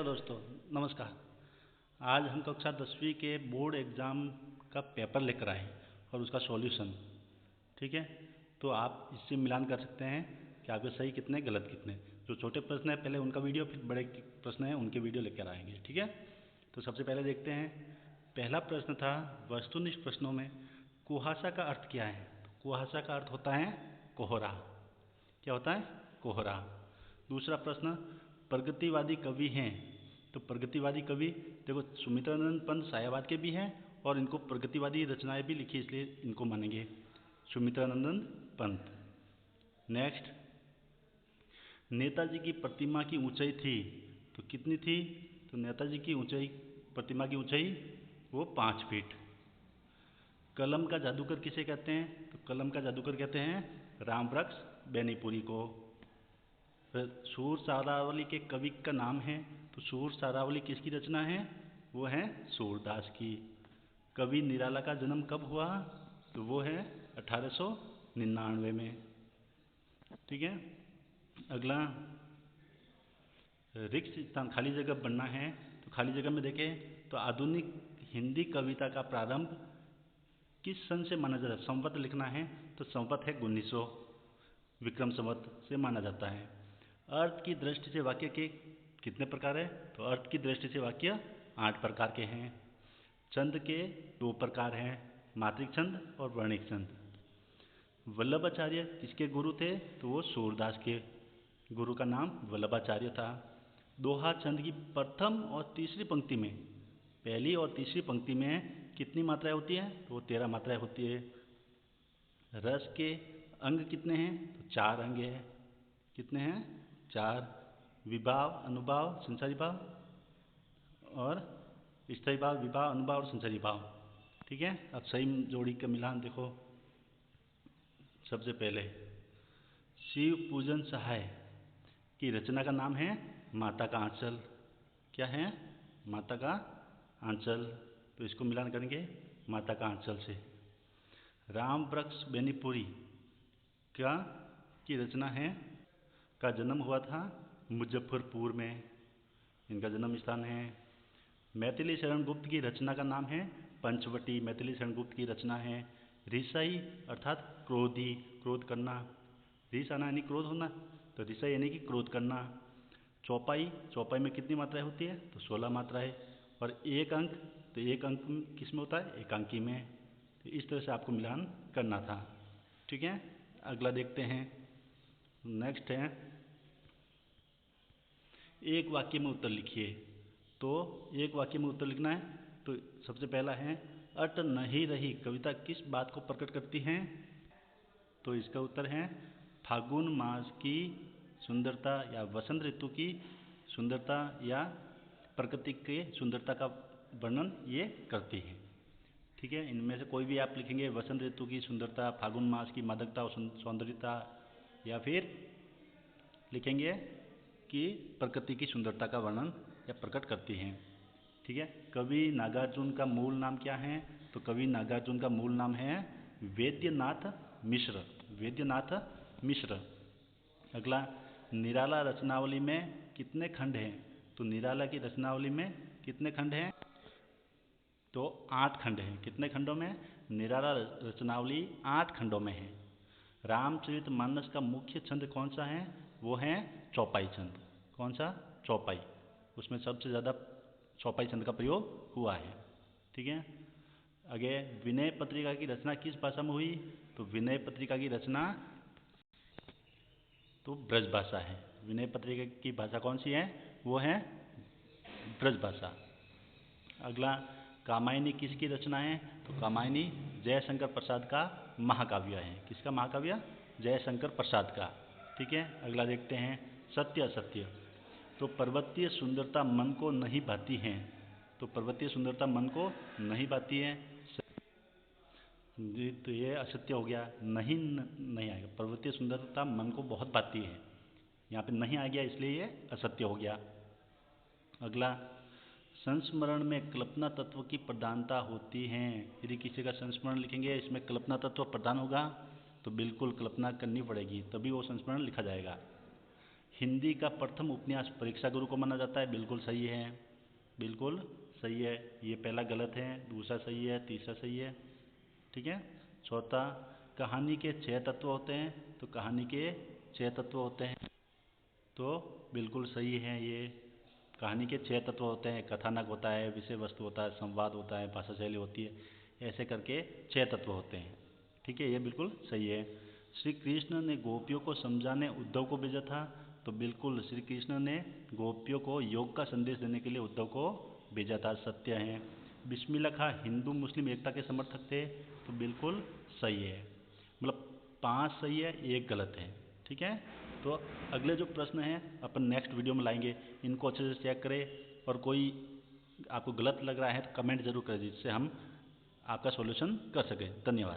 Hello दोस्तों, नमस्कार। आज हम कक्षा 10वीं के बोर्ड एग्ज़ाम का पेपर लेकर आए और उसका सॉल्यूशन। ठीक है, तो आप इससे मिलान कर सकते हैं कि आपके सही कितने गलत कितने। जो छोटे प्रश्न हैं पहले उनका वीडियो, फिर बड़े प्रश्न हैं उनके वीडियो लेकर आएंगे। ठीक है, तो सबसे पहले देखते हैं। पहला प्रश्न था वस्तुनिष्ठ प्रश्नों में कुहासा का अर्थ क्या है। तो कुहासा का अर्थ होता है कोहरा। क्या होता है? कोहरा। दूसरा प्रश्न, प्रगतिवादी कवि हैं। तो प्रगतिवादी कवि देखो, सुमित्रानंद पंत सायावाद के भी हैं और इनको प्रगतिवादी रचनाएं भी लिखी, इसलिए इनको मानेंगे सुमित्रानंद पंत। नेक्स्ट, नेताजी की प्रतिमा की ऊंचाई थी तो कितनी थी। तो नेताजी की ऊंचाई, प्रतिमा की ऊंचाई वो 5 फीट। कलम का जादूगर किसे कहते हैं। तो कलम का जादूगर कहते हैं रामवृक्ष बेनीपुरी को। सूर सारावली के कवि का नाम है। तो सूर सारावली किसकी रचना है? वो है सूरदास की। कवि निराला का जन्म कब हुआ? तो वो है 1899 में। ठीक है, अगला, रिक्त स्थान खाली जगह बनना है। तो खाली जगह में देखें तो आधुनिक हिंदी कविता का प्रारंभ किस सन से माना जाता है। संवत लिखना है तो संवत है 1900 विक्रम संवत से माना जाता है। अर्थ की दृष्टि से वाक्य के कितने प्रकार है। तो अर्थ की दृष्टि से वाक्य 8 प्रकार के हैं। छंद के 2 प्रकार हैं, मात्रिक छंद और वर्णिक छंद। वल्लभाचार्य किसके गुरु थे? तो वो सूरदास के गुरु का नाम वल्लभाचार्य था। दोहा छंद की प्रथम और तीसरी पंक्ति में, पहली और तीसरी पंक्ति में कितनी मात्राएं होती हैं? तो वो 13 मात्राएं होती है। रस के अंग कितने हैं? तो 4 अंग हैं। कितने हैं? 4। विभाव, अनुभाव, संसारी भाव और स्थायी भाव, विभाव, अनुभाव और संसारी भाव। ठीक है, अब सही जोड़ी का मिलान देखो। सबसे पहले शिव पूजन सहाय की रचना का नाम है माता का आंचल। क्या है? माता का आंचल। तो इसको मिलान करेंगे माता का आंचल से। रामवृक्ष बेनीपुरी क्या की रचना है, का जन्म हुआ था मुजफ्फरपुर में, इनका जन्म स्थान है। मैथिली शरण गुप्त की रचना का नाम है पंचवटी, मैथिली शरण गुप्त की रचना है। ऋषाई अर्थात क्रोधी, क्रोध करना, ऋष आना यानी क्रोध होना, तो ऋषाई यानी कि क्रोध करना। चौपाई, चौपाई में कितनी मात्राएं होती है? तो 16 मात्राएं। और एक अंक, तो एक अंक किस में होता है? एकांकी में। तो इस तरह से आपको मिलान करना था। ठीक है, अगला देखते हैं। नेक्स्ट है, एक वाक्य में उत्तर लिखिए। तो एक वाक्य में उत्तर लिखना है। तो सबसे पहला है, अट नहीं रही कविता किस बात को प्रकट करती है? तो इसका उत्तर है फागुन मास की सुंदरता या वसंत ऋतु की सुंदरता या प्रकृति के सुंदरता का वर्णन ये करती है। ठीक है, इनमें से कोई भी आप लिखेंगे, वसंत ऋतु की सुंदरता, फागुन मास की मादकता और सौंदर्यता, या फिर लिखेंगे कि प्रकृति की सुंदरता का वर्णन या प्रकट करती हैं। ठीक है, कवि नागार्जुन का मूल नाम क्या है? तो कवि नागार्जुन का मूल नाम है वैद्यनाथ मिश्र, वैद्यनाथ मिश्र। अगला, निराला रचनावली में कितने खंड हैं? तो निराला की रचनावली में कितने खंड हैं? तो 8 खंड हैं। कितने खंडों में? निराला रचनावली 8 खंडों में है। रामचरितमानस का मुख्य छंद कौन सा है? वो है चौपाई छंद। कौन सा? चौपाई। उसमें सबसे ज़्यादा चौपाई छंद का प्रयोग हुआ है। ठीक है, आगे, विनय पत्रिका की रचना किस भाषा में हुई? तो विनय पत्रिका की रचना तो ब्रज भाषा है। विनय पत्रिका की भाषा कौन सी है? वो है ब्रज भाषा। अगला, कामायनी किसकी रचना है? तो कामायनी जयशंकर प्रसाद का महाकाव्य है। किसका महाकाव्य? जयशंकर प्रसाद का। ठीक है, अगला देखते हैं, सत्य असत्य। तो पर्वतीय सुंदरता मन को नहीं भाती है। तो पर्वतीय सुंदरता मन को नहीं भाती है, तो ये असत्य हो गया। नहीं, नहीं आएगा। पर्वतीय सुंदरता मन को बहुत भाती है, यहाँ पे नहीं आ गया, इसलिए ये असत्य हो गया। अगला, संस्मरण में कल्पना तत्व की प्रधानता होती है। यदि किसी का संस्मरण लिखेंगे, इसमें कल्पना तत्व प्रधान होगा तो बिल्कुल कल्पना करनी पड़ेगी, तभी वो संस्मरण लिखा जाएगा। हिंदी का प्रथम उपन्यास परीक्षा गुरु को माना जाता है, बिल्कुल सही है, बिल्कुल सही है। ये पहला गलत है, दूसरा सही है, तीसरा सही है, ठीक है। चौथा, कहानी के 6 तत्व होते हैं, तो कहानी के 6 तत्व होते हैं, तो बिल्कुल सही है। ये कहानी के 6 तत्व होते हैं, कथानक होता है, विषय वस्तु होता है, संवाद होता है, भाषा शैली होती है, ऐसे करके 6 तत्व होते हैं, ठीक है। ये बिल्कुल सही है। श्री कृष्ण ने गोपियों को समझाने उद्धव को भेजा था, तो बिल्कुल श्री कृष्ण ने गोपियों को योग का संदेश देने के लिए उद्धव को भेजा था, सत्य है। बिस्मिल्लाह खां हिंदू मुस्लिम एकता के समर्थक थे, तो बिल्कुल सही है। मतलब 5 सही है, 1 गलत है, ठीक है। तो अगले जो प्रश्न हैं अपन नेक्स्ट वीडियो में लाएंगे, इनको अच्छे से चेक करें, और कोई आपको गलत लग रहा है तो कमेंट जरूर करें, जिससे हम आपका सॉल्यूशन कर सकें। धन्यवाद।